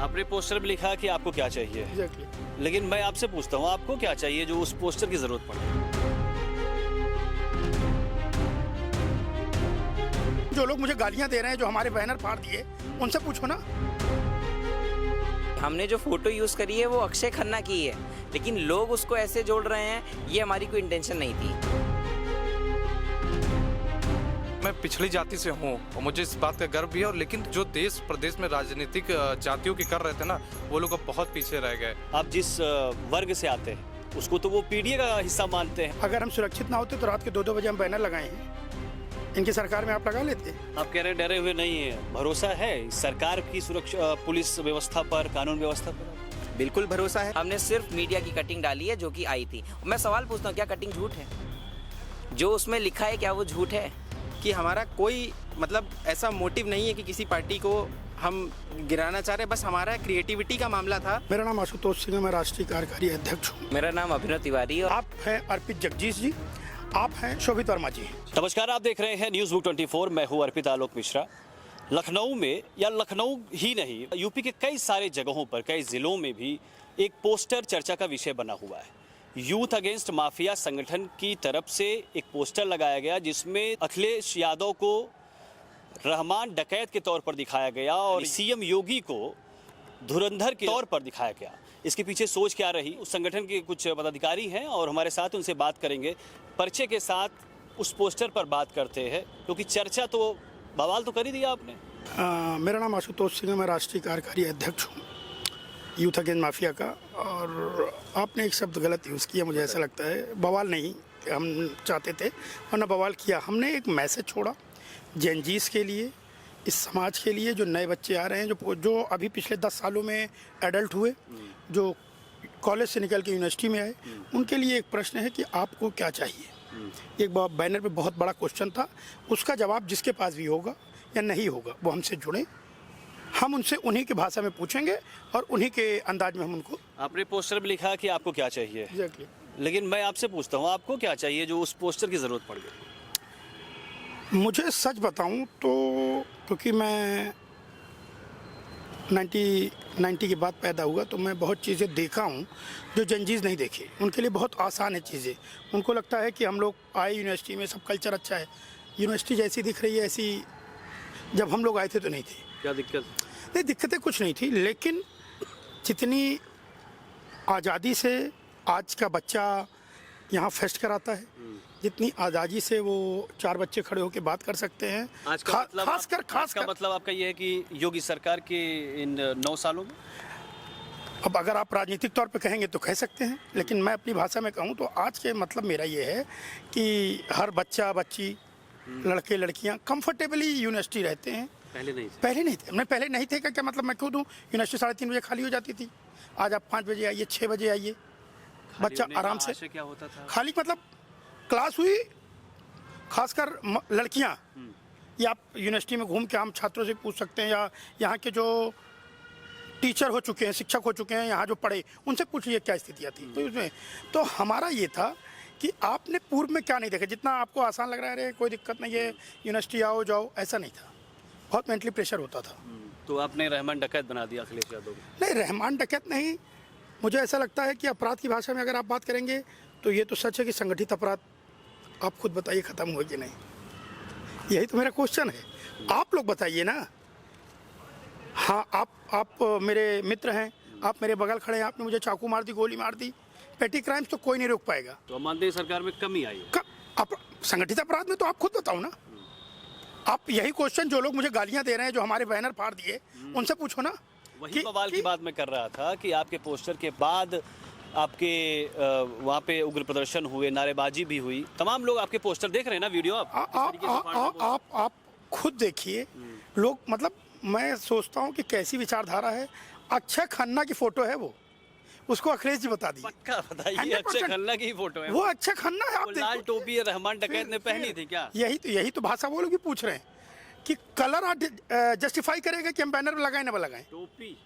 आपने पोस्टर में लिखा कि आपको क्या चाहिए, एग्जैक्टली। लेकिन मैं आपसे पूछता हूँ आपको क्या चाहिए जो उस पोस्टर की जरूरत पड़े। जो लोग मुझे गालियां दे रहे हैं, जो हमारे बैनर फाड़ दिए, उनसे पूछो ना। हमने जो फोटो यूज करी है वो अक्षय खन्ना की है, लेकिन लोग उसको ऐसे जोड़ रहे हैं, ये हमारी कोई इंटेंशन नहीं थी। मैं पिछड़ी जाति से हूँ और मुझे इस बात का गर्व भी है, और लेकिन जो देश प्रदेश में राजनीतिक जातियों की कर रहे थे ना, वो लोग अब बहुत पीछे रह गए। आप जिस वर्ग से आते हैं उसको तो वो पीडीए का हिस्सा मानते हैं। अगर हम सुरक्षित ना होते तो रात के 2-2 बजे हम बैनर लगाए हैं। इनकी सरकार में आप लगा लेते। आप कह रहे हैं डरे हुए नहीं है, भरोसा है सरकार की सुरक्षा, पुलिस व्यवस्था पर, कानून व्यवस्था पर? बिल्कुल भरोसा है। हमने सिर्फ मीडिया की कटिंग डाली है जो कि आई थी। मैं सवाल पूछता हूँ, क्या कटिंग झूठ है? जो उसमें लिखा है क्या वो झूठ है? कि हमारा कोई मतलब ऐसा मोटिव नहीं है कि किसी पार्टी को हम गिराना चाह रहे हैं, बस हमारा क्रिएटिविटी का मामला था। मेरा नाम आशुतोष सिंह है, मैं राष्ट्रीय कार्यकारी अध्यक्ष हूँ। मेरा नाम अभिनव तिवारी और आप हैं अर्पित जगजीत जी, आप हैं शोभित वर्मा जी। नमस्कार, आप देख रहे हैं न्यूज़ बुक 24। मैं हूँ अर्पित आलोक मिश्रा। लखनऊ में, या लखनऊ ही नहीं, यूपी के कई सारे जगहों पर, कई जिलों में भी एक पोस्टर चर्चा का विषय बना हुआ है। यूथ अगेंस्ट माफिया संगठन की तरफ से एक पोस्टर लगाया गया जिसमें अखिलेश यादव को रहमान डकैत के तौर पर दिखाया गया और सीएम योगी को धुरंधर के तौर पर दिखाया गया। इसके पीछे सोच क्या रही, उस संगठन के कुछ पदाधिकारी हैं और हमारे साथ उनसे बात करेंगे। परिचय के साथ उस पोस्टर पर बात करते हैं, क्योंकि चर्चा तो, बवाल तो कर ही दिया आपने। मेरा नाम आशुतोष सिंह है, मैं राष्ट्रीय कार्यकारी अध्यक्ष हूँ यूथ अगेंस्ट माफिया का। और आपने एक शब्द गलत यूज़ किया, मुझे ऐसा लगता है। बवाल नहीं हम चाहते थे, वरना बवाल किया। हमने एक मैसेज छोड़ा जेनजीस के लिए, इस समाज के लिए, जो नए बच्चे आ रहे हैं, जो अभी पिछले 10 सालों में एडल्ट हुए, जो कॉलेज से निकल के यूनिवर्सिटी में आए, उनके लिए एक प्रश्न है कि आपको क्या चाहिए। एक बैनर पे बहुत बड़ा क्वेश्चन था, उसका जवाब जिसके पास भी होगा या नहीं होगा वो हमसे जुड़े, हम उनसे उन्हीं की भाषा में पूछेंगे और उन्हीं के अंदाज में हम उनको। आपने पोस्टर में लिखा कि आपको क्या चाहिए, एग्जैक्टली। लेकिन मैं आपसे पूछता हूँ आपको क्या चाहिए जो उस पोस्टर की ज़रूरत पड़ गई। मुझे सच बताऊं तो, क्योंकि मैं 90 के बाद पैदा हुआ, तो मैं बहुत चीज़ें देखा हूं जो जनजीज नहीं देखे। उनके लिए बहुत आसान है चीज़ें। उनको लगता है कि हम लोग आए यूनिवर्सिटी में, सब कल्चर अच्छा है, यूनिवर्सिटी जैसी दिख रही है ऐसी जब हम लोग आए थे तो नहीं थी। क्या दिक्कत? नहीं, दिक्कतें कुछ नहीं थी, लेकिन जितनी आज़ादी से आज का बच्चा यहाँ फेस्ट कराता है, जितनी आज़ादी से वो 4 बच्चे खड़े होकर बात कर सकते हैं, आज का खासकर मतलब आपका ये है कि योगी सरकार के इन 9 सालों में, अब अगर आप राजनीतिक तौर पे कहेंगे तो कह सकते हैं, लेकिन मैं अपनी भाषा में कहूँ तो आज के मतलब मेरा ये है कि हर बच्चा बच्ची, लड़के लड़कियाँ कंफर्टेबली यूनिवर्सिटी रहते हैं। पहले नहीं थे। मैं पहले नहीं थे क्या मतलब, मैं खुद हूँ, यूनिवर्सिटी 3:30 बजे खाली हो जाती थी। आज आप 5 बजे आइए, 6 बजे आइए, बच्चा आराम से। क्या होता था? खाली मतलब क्लास हुई, खासकर लड़कियां, या आप यूनिवर्सिटी में घूम के हम छात्रों से पूछ सकते हैं, या यहाँ के जो टीचर हो चुके हैं, शिक्षक हो चुके हैं, यहाँ जो पढ़े, उनसे पूछ लीजिए क्या स्थितियाँ थी। तो उसमें तो हमारा ये था कि आपने पूर्व में क्या नहीं देखा। जितना आपको आसान लग रहा है, अरे कोई दिक्कत नहीं है, यूनिवर्सिटी आओ जाओ, ऐसा नहीं था। बहुत मेंटली प्रेशर होता था। तो आपने रहमान डकैत बना दिया अखिलेश यादव को। नहीं, रहमान डकैत नहीं। मुझे ऐसा लगता है कि अपराध की भाषा में अगर आप बात करेंगे तो ये तो सच है कि संगठित अपराध, आप खुद बताइए ख़त्म हुए कि नहीं। यही तो मेरा क्वेश्चन है, आप लोग बताइए ना। हाँ, आप मेरे मित्र हैं, आप मेरे बगल खड़े हैं, आपने मुझे चाकू मार दी, गोली मार दी, पेटी क्राइम्स तो कोई नहीं रोक पाएगा। तो हम मानते हैं सरकार में कमी आई है। संगठित अपराध में तो आप खुद बताओ ना। आप यही क्वेश्चन, जो लोग मुझे गालियां दे रहे हैं, जो हमारे बैनर फाड़ दिए, उनसे पूछो ना। वही बवाल की बात मैं कर रहा था कि आपके पोस्टर के बाद आपके वहाँ पे उग्र प्रदर्शन हुए, नारेबाजी भी हुई, तमाम लोग आपके पोस्टर देख रहे हैं ना, वीडियो आप खुद देखिए। लोग मतलब, मैं सोचता हूँ कि कैसी विचारधारा है। अक्षय खन्ना की फोटो है वो, उसको अखिलेश जी बता दी। पक्का बताइए, अक्षय खन्ना की फोटो है वो अक्षय खन्ना है। आप लाल टोपी रहमान डकैत ने पहनी थी क्या? यही तो भाषा वो लोग भी पूछ रहे हैं कि कलर जस्टिफाई करेगा कि हम बैनर लगाएं ना लगाएं। टोपी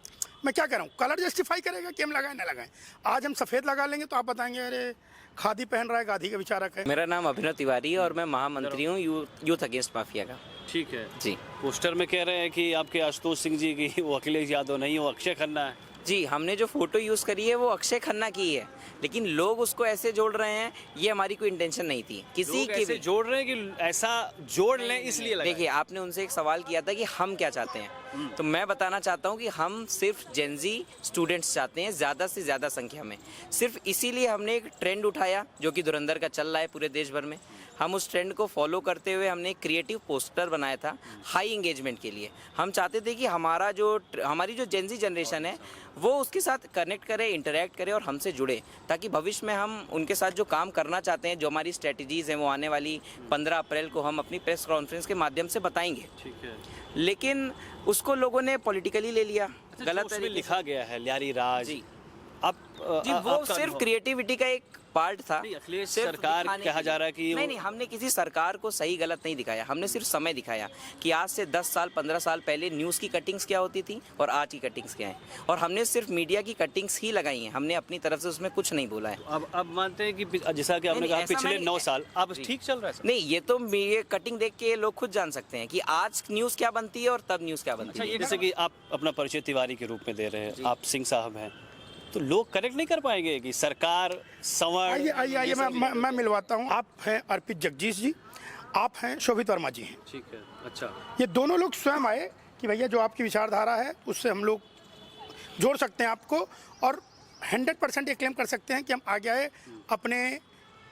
मैं क्या कह रहा हूँ, कलर जस्टिफाई करेगा कि हम लगाएं ना लगाएं। आज हम सफ़ेद लगा लेंगे तो आप बताएंगे अरे खादी पहन रहा है, गाधी का विचारक है। मेरा नाम अभिनव तिवारी है और मैं महामंत्री हूँ यूथ अगेंस्ट माफिया का। ठीक है जी पोस्टर में कह रहे हैं कि आपके आशुतोष सिंह जी की वो अखिलेश यादव नहीं, वो अक्षय खन्ना है। जी, हमने जो फोटो यूज़ करी है वो अक्षय खन्ना की है, लेकिन लोग उसको ऐसे जोड़ रहे हैं, ये हमारी कोई इंटेंशन नहीं थी किसी लोग की ऐसे भी। जोड़ रहे हैं कि ऐसा जोड़ लें इसलिए लगाया। देखिए, आपने उनसे एक सवाल किया था कि हम क्या चाहते हैं, तो मैं बताना चाहता हूँ कि हम सिर्फ जेनजी स्टूडेंट्स चाहते हैं ज़्यादा से ज़्यादा संख्या में। सिर्फ इसीलिए हमने एक ट्रेंड उठाया जो कि धुरंधर का चल रहा है पूरे देश भर में। हम उस ट्रेंड को फॉलो करते हुए हमने एक क्रिएटिव पोस्टर बनाया था हाई एंगेजमेंट के लिए। हम चाहते थे कि हमारी जो जेनजी जनरेशन है वो उसके साथ कनेक्ट करे, इंटरेक्ट करे और हमसे जुड़े, ताकि भविष्य में हम उनके साथ जो काम करना चाहते हैं, जो हमारी स्ट्रेटजीज़ हैं, वो आने वाली 15 अप्रैल को हम अपनी प्रेस कॉन्फ्रेंस के माध्यम से बताएंगे। ठीक है, लेकिन उसको लोगों ने पॉलिटिकली ले लिया, गलत उसमें तरीके से। लिखा गया है ल्यारी राज। जी। आप जी, वो आपका सिर्फ अनुभव- क्रिएटिविटी का एक पार्ट था। नहीं, अखिलेश सिर्फ सरकार दिखाने कहा के जा लिए। रहा है कि नहीं, हमने किसी सरकार को सही गलत नहीं दिखाया, हमने सिर्फ समय दिखाया कि आज से 10 साल 15 साल पहले न्यूज़ की कटिंग्स क्या होती थी और आज की कटिंग्स क्या है, और हमने सिर्फ मीडिया की कटिंग्स ही लगाई हैं, हमने अपनी तरफ से उसमें कुछ नहीं बोला है। अब मानते हैं कि जैसा कि आपने नहीं, कहा ऐसा पिछले मैं 9 साल अब जी। ठीक चल रहा है सर। नहीं, ये कटिंग देख के लोग खुद जान सकते हैं कि आज न्यूज़ क्या बनती है और तब न्यूज़ क्या बनती अच्छा, है। ये जैसे कि आप अपना परिचय तिवारी के रूप में दे रहे हैं, आप सिंह साहब हैं, तो लोग कनेक्ट नहीं कर पाएंगे कि सरकार संवर्ण। आइए आइए आइए, मैं मिलवाता हूँ। आप हैं अर्पित जगजीश जी, आप हैं शोभित वर्मा जी हैं। ठीक है, अच्छा। ये दोनों लोग स्वयं आए कि भैया जो आपकी विचारधारा है उससे हम लोग जोड़ सकते हैं आपको, और 100% ये क्लेम कर सकते हैं कि हम आगे आए अपने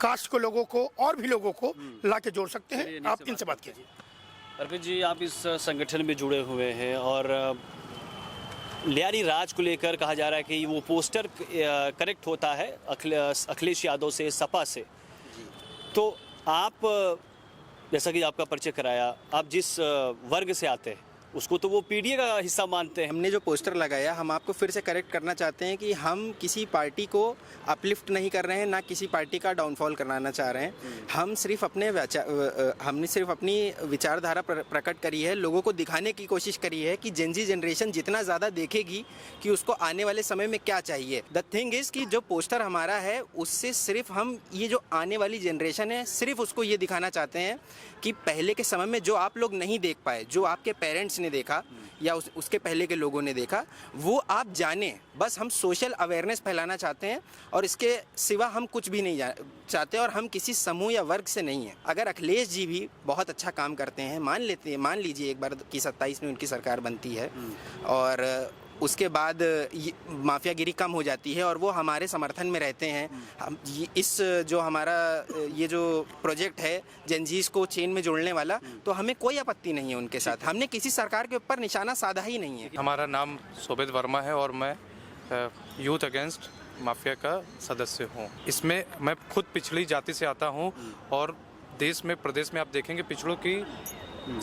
कास्ट को, लोगों को और भी लोगों को ला के जोड़ सकते हैं। आप इनसे बात कीजिए। अर्पित जी, आप इस संगठन में जुड़े हुए हैं और ल्यारी राज को लेकर कहा जा रहा है कि वो पोस्टर कनेक्ट होता है अखिलेश यादव से, सपा से। तो आप, जैसा कि आपका परिचय कराया, आप जिस वर्ग से आते हैं उसको तो वो पीडीए का हिस्सा मानते हैं। हमने जो पोस्टर लगाया, हम आपको फिर से करेक्ट करना चाहते हैं कि हम किसी पार्टी को अपलिफ्ट नहीं कर रहे हैं, ना किसी पार्टी का डाउनफॉल कराना चाह रहे हैं। हमने सिर्फ अपनी विचारधारा प्रकट करी है, लोगों को दिखाने की कोशिश करी है कि जेनजी जनरेशन जितना ज़्यादा देखेगी कि उसको आने वाले समय में क्या चाहिए। द थिंग इज़ कि जो पोस्टर हमारा है उससे सिर्फ हम ये जो आने वाली जनरेशन है, सिर्फ उसको ये दिखाना चाहते हैं कि पहले के समय में जो आप लोग नहीं देख पाए, जो आपके पेरेंट्स ने देखा या उसके पहले के लोगों ने देखा, वो आप जाने। बस हम सोशल अवेयरनेस फैलाना चाहते हैं और इसके सिवा हम कुछ भी नहीं चाहते, और हम किसी समूह या वर्ग से नहीं हैं। अगर अखिलेश जी भी बहुत अच्छा काम करते हैं, मान लीजिए एक बार कि 27 में उनकी सरकार बनती है और उसके बाद माफियागिरी कम हो जाती है और वो हमारे समर्थन में रहते हैं, हम इस जो हमारा ये जो प्रोजेक्ट है जेनजीज को चेन में जोड़ने वाला, तो हमें कोई आपत्ति नहीं है उनके साथ। हमने किसी सरकार के ऊपर निशाना साधा ही नहीं है। हमारा नाम शोभित वर्मा है और मैं यूथ अगेंस्ट माफिया का सदस्य हूँ। इसमें मैं खुद पिछड़ी जाति से आता हूँ और देश में, प्रदेश में आप देखेंगे पिछड़ों की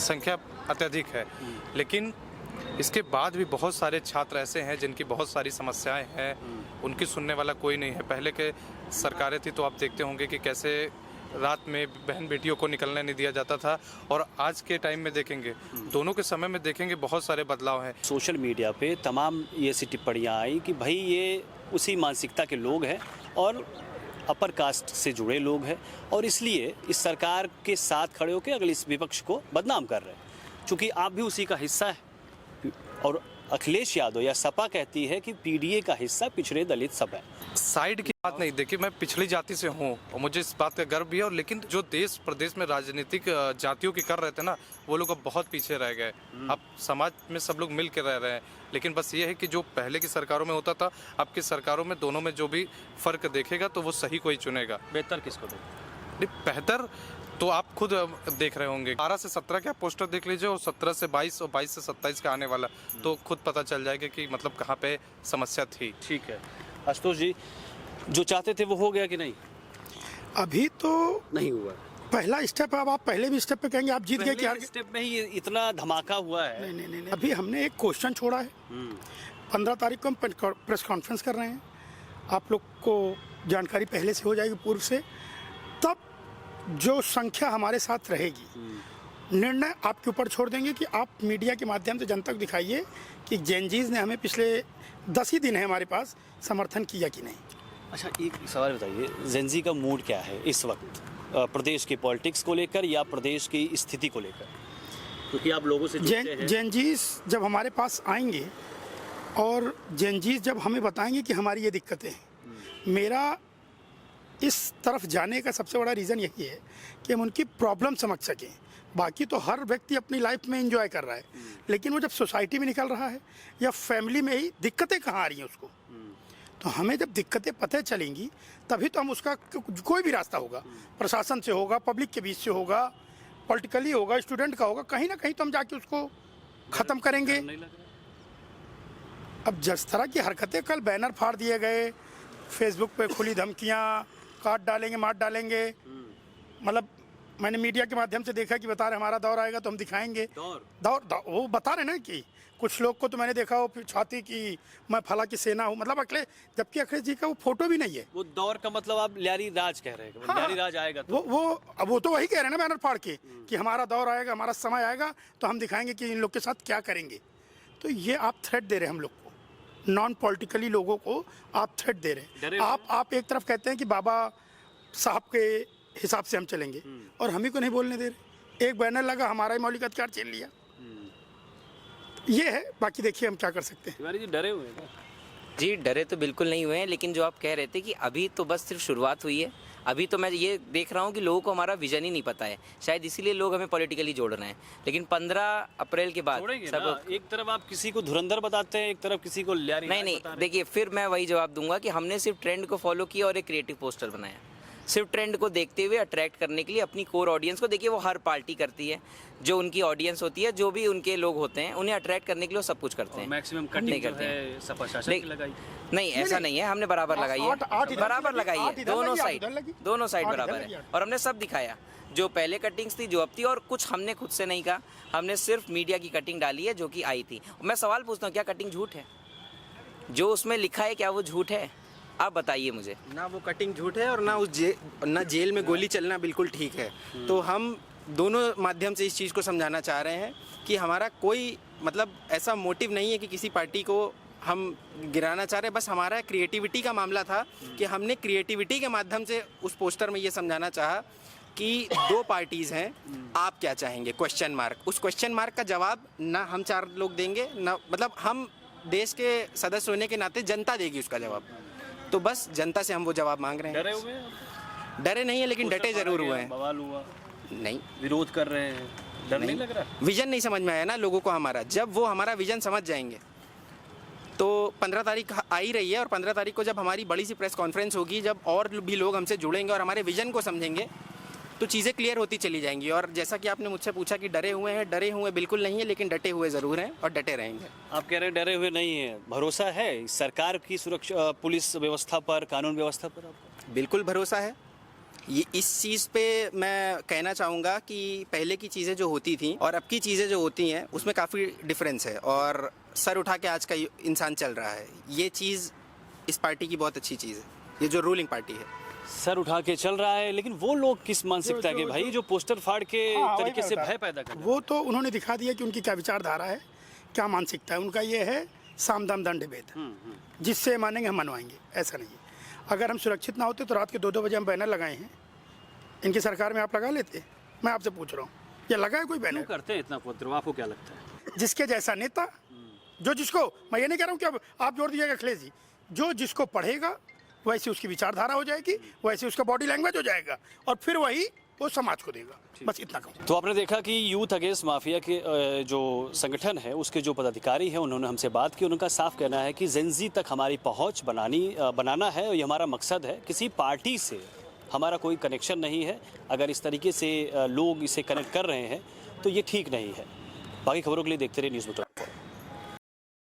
संख्या अत्यधिक है, लेकिन इसके बाद भी बहुत सारे छात्र ऐसे हैं जिनकी बहुत सारी समस्याएं हैं, उनकी सुनने वाला कोई नहीं है। पहले के सरकारें थी तो आप देखते होंगे कि कैसे रात में बहन बेटियों को निकलने नहीं दिया जाता था, और आज के टाइम में देखेंगे, दोनों के समय में देखेंगे बहुत सारे बदलाव हैं। सोशल मीडिया पे तमाम ये सी टिप्पणियाँ आई कि भाई ये उसी मानसिकता के लोग हैं और अपर कास्ट से जुड़े लोग हैं, और इसलिए इस सरकार के साथ खड़े होकर अगले इस विपक्ष को बदनाम कर रहे हैं, क्योंकि आप भी उसी का हिस्सा है। और अखिलेश यादव या सपा कहती है कि पीडीए का हिस्सा पिछड़े दलित सब है। साइड की बात नहीं, देखिए मैं पिछड़ी जाति से हूँ और मुझे इस बात का गर्व भी है, और लेकिन जो देश प्रदेश में राजनीतिक जातियों की कर रहे थे ना, वो लोग अब बहुत पीछे रह गए। अब समाज में सब लोग मिल के रह रहे हैं, लेकिन बस ये है कि जो पहले की सरकारों में होता था, अब की सरकारों में दोनों में जो भी फर्क देखेगा तो वो सही कोई चुनेगा। बेहतर किसको दे? नहीं, बेहतर तो आप खुद देख रहे होंगे। 12 से 17 का पोस्टर देख लीजिए और 17 से 22 और 22 से 27 का आने वाला, तो खुद पता चल जाएगा कि मतलब कहाँ पे समस्या थी। ठीक है आशुतोष जी, जो चाहते थे वो हो गया कि नहीं? अभी तो नहीं हुआ। पहला स्टेप है। अब आप पहले भी स्टेप पे कहेंगे आप जीत गए, क्या स्टेप में ही इतना धमाका हुआ है? नहीं। अभी हमने एक क्वेश्चन छोड़ा है। 15 तारीख को हम प्रेस कॉन्फ्रेंस कर रहे हैं, आप लोग को जानकारी पहले से हो जाएगी पूर्व से। तब जो संख्या हमारे साथ रहेगी निर्णय आपके ऊपर छोड़ देंगे कि आप मीडिया के माध्यम से जनता को दिखाइए कि जेनजीज ने हमें पिछले 10 ही दिन है हमारे पास समर्थन किया कि नहीं। अच्छा, एक सवाल बताइए, जेनजी का मूड क्या है इस वक्त प्रदेश की पॉलिटिक्स को लेकर या प्रदेश की स्थिति को लेकर? क्योंकि आप लोगों से जुड़ते हैं। जेनजीज जब हमारे पास आएंगे और जेनजीज जब हमें बताएंगे कि हमारी ये दिक्कतें हैं, मेरा इस तरफ जाने का सबसे बड़ा रीज़न यही है कि हम उनकी प्रॉब्लम समझ सकें। बाकी तो हर व्यक्ति अपनी लाइफ में एंजॉय कर रहा है, लेकिन वो जब सोसाइटी में निकल रहा है या फैमिली में ही दिक्कतें कहाँ आ रही हैं उसको, तो हमें जब दिक्कतें पता चलेंगी तभी तो हम उसका कोई भी रास्ता होगा, प्रशासन से होगा, पब्लिक के बीच से होगा, पॉलिटिकली होगा, स्टूडेंट का होगा, कहीं ना कहीं तो हम जाके उसको ख़त्म करेंगे। अब जिस तरह की हरकतें, कल बैनर फाड़ दिए गए, फेसबुक पे खुली धमकियाँ, काट डालेंगे, मार डालेंगे, मतलब मैंने मीडिया के माध्यम से देखा कि बता रहे हमारा दौर आएगा तो हम दिखाएंगे। दौर वो बता रहे ना कि कुछ लोग को तो मैंने देखा वो छाती की मैं फला की सेना हूँ, मतलब अखिलेश, जबकि अखिलेश जी का वो फोटो भी नहीं है। वो दौर का मतलब आप ल्यारी राज कह रहे हैं? हाँ, ल्यारी राज आएगा तो वो तो वही कह रहे हैं ना बैनर फाड़ के कि हमारा दौर आएगा, हमारा समय आएगा तो हम दिखाएंगे कि इन लोग के साथ क्या करेंगे। तो ये आप थ्रेट दे रहे हैं हम लोग को, नॉन पॉलिटिकली लोगों को आप थ्रेट दे रहे हैं। आप एक तरफ कहते हैं कि बाबा साहब के हिसाब से हम चलेंगे और हम ही को नहीं बोलने दे रहे। एक बैनर लगा, हमारा ही मौलिक अधिकार छीन लिया। ये है, बाकी देखिए हम क्या कर सकते हैं। तिवारी जी डरे हुए हैं? जी डरे तो बिल्कुल नहीं हुए हैं, लेकिन जो आप कह रहे थे कि अभी तो बस सिर्फ शुरुआत हुई है। अभी तो मैं ये देख रहा हूँ कि लोगों को हमारा विजन ही नहीं पता है, शायद इसीलिए लोग हमें पॉलिटिकली जोड़ रहे हैं। लेकिन 15 अप्रैल के बाद सब एक तरफ आप किसी को धुरंधर बताते हैं, एक तरफ किसी को ल्यारी राज नहीं बता रहे हैं। देखिए, फिर मैं वही जवाब दूंगा कि हमने सिर्फ ट्रेंड को फॉलो किया और एक क्रिएटिव पोस्टर बनाया। सिर्फ ट्रेंड को देखते हुए अट्रैक्ट करने के लिए अपनी कोर ऑडियंस को, देखिए वो हर पार्टी करती है, जो उनकी ऑडियंस होती है, जो भी उनके लोग होते हैं, उन्हें अट्रैक्ट करने के लिए वो सब कुछ करते हैं। मैक्सिमम हम नहीं कटिंग जो करते हैं। है सपा शासन की लगाई। नहीं ऐसा नहीं है, हमने बराबर लगाई है, बराबर लगाई है, दोनों साइड बराबर है, और हमने सब दिखाया। जो पहले कटिंग्स थी, जो अब थी, और कुछ हमने खुद से नहीं कहा, हमने सिर्फ मीडिया की कटिंग डाली है जो कि आई थी। मैं सवाल पूछता हूँ, क्या कटिंग झूठ है? जो उसमें लिखा है क्या वो झूठ है? आप बताइए मुझे। ना वो कटिंग झूठ है और ना जेल में गोली चलना बिल्कुल ठीक है। तो हम दोनों माध्यम से इस चीज़ को समझाना चाह रहे हैं कि हमारा कोई मतलब ऐसा मोटिव नहीं है कि किसी पार्टी को हम गिराना चाह रहे हैं। बस हमारा क्रिएटिविटी का मामला था कि हमने क्रिएटिविटी के माध्यम से उस पोस्टर में ये समझाना चाहा कि 2 पार्टीज़ हैं, आप क्या चाहेंगे, क्वेश्चन मार्क। उस क्वेश्चन मार्क का जवाब ना हम 4 लोग देंगे, ना मतलब हम देश के सदस्य होने के नाते जनता देगी उसका जवाब। तो बस जनता से हम वो जवाब मांग रहे हैं। डरे हुए हैं? डरे नहीं है, लेकिन डटे जरूर हुए हैं। बवाल हुआ, नहीं, विरोध कर रहे हैं, डर नहीं लग रहा? विजन नहीं समझ में आया ना लोगों को हमारा। जब वो हमारा विजन समझ जाएंगे तो 15 तारीख आ ही रही है, और 15 तारीख को जब हमारी बड़ी सी प्रेस कॉन्फ्रेंस होगी, जब और भी लोग हमसे जुड़ेंगे और हमारे विजन को समझेंगे, तो चीज़ें क्लियर होती चली जाएंगी। और जैसा कि आपने मुझसे पूछा कि डरे हुए बिल्कुल नहीं है, लेकिन डटे हुए ज़रूर हैं और डटे रहेंगे। आप कह रहे हैं डरे हुए नहीं है, भरोसा है सरकार की सुरक्षा, पुलिस व्यवस्था पर, कानून व्यवस्था पर आपको? बिल्कुल भरोसा है। ये इस चीज़ पे मैं कहना चाहूँगा कि पहले की चीज़ें जो होती थी और अब की चीज़ें जो होती हैं उसमें काफ़ी डिफरेंस है, और सर उठा के आज का इंसान चल रहा है। ये चीज़ इस पार्टी की बहुत अच्छी चीज़ है, ये जो रूलिंग पार्टी है। सर उठा के चल रहा है, लेकिन वो लोग किस मानसिकता के भाई जो पोस्टर फाड़ के तरीके से भय पैदा कर रहे हैं? वो तो उन्होंने दिखा दिया कि उनकी क्या विचारधारा है, क्या मानसिकता है। उनका ये है साम दाम दंड भेद, जिससे मानेंगे हम मनवाएंगे। ऐसा नहीं है, अगर हम सुरक्षित ना होते तो रात के 2-2 बजे हम बैनर लगाए हैं। इनकी सरकार में आप लगा लेते? मैं आपसे पूछ रहा हूँ, ये लगा है कोई बैनर? क्यों करते हैं इतना उपद्रव, आपको क्या लगता है? जिसके जैसा नेता, जो जिसको, मैं ये नहीं कह रहा हूँ कि अब आप जोड़ दीजिएगा अखिलेश जी, जो जिसको पढ़ेगा वैसे उसकी विचारधारा हो जाएगी, वैसे उसका बॉडी लैंग्वेज हो जाएगा, और फिर वही वो समाज को देगा। बस इतना कहूँ। तो आपने देखा कि यूथ अगेंस्ट माफिया के जो संगठन है उसके जो पदाधिकारी हैं उन्होंने हमसे बात की। उनका साफ कहना है कि जेनजी तक हमारी पहुंच बनाना है, और ये हमारा मकसद है। किसी पार्टी से हमारा कोई कनेक्शन नहीं है। अगर इस तरीके से लोग इसे कनेक्ट कर रहे हैं तो ये ठीक नहीं है। बाकी खबरों के लिए देखते रहिए न्यूज़ बटन।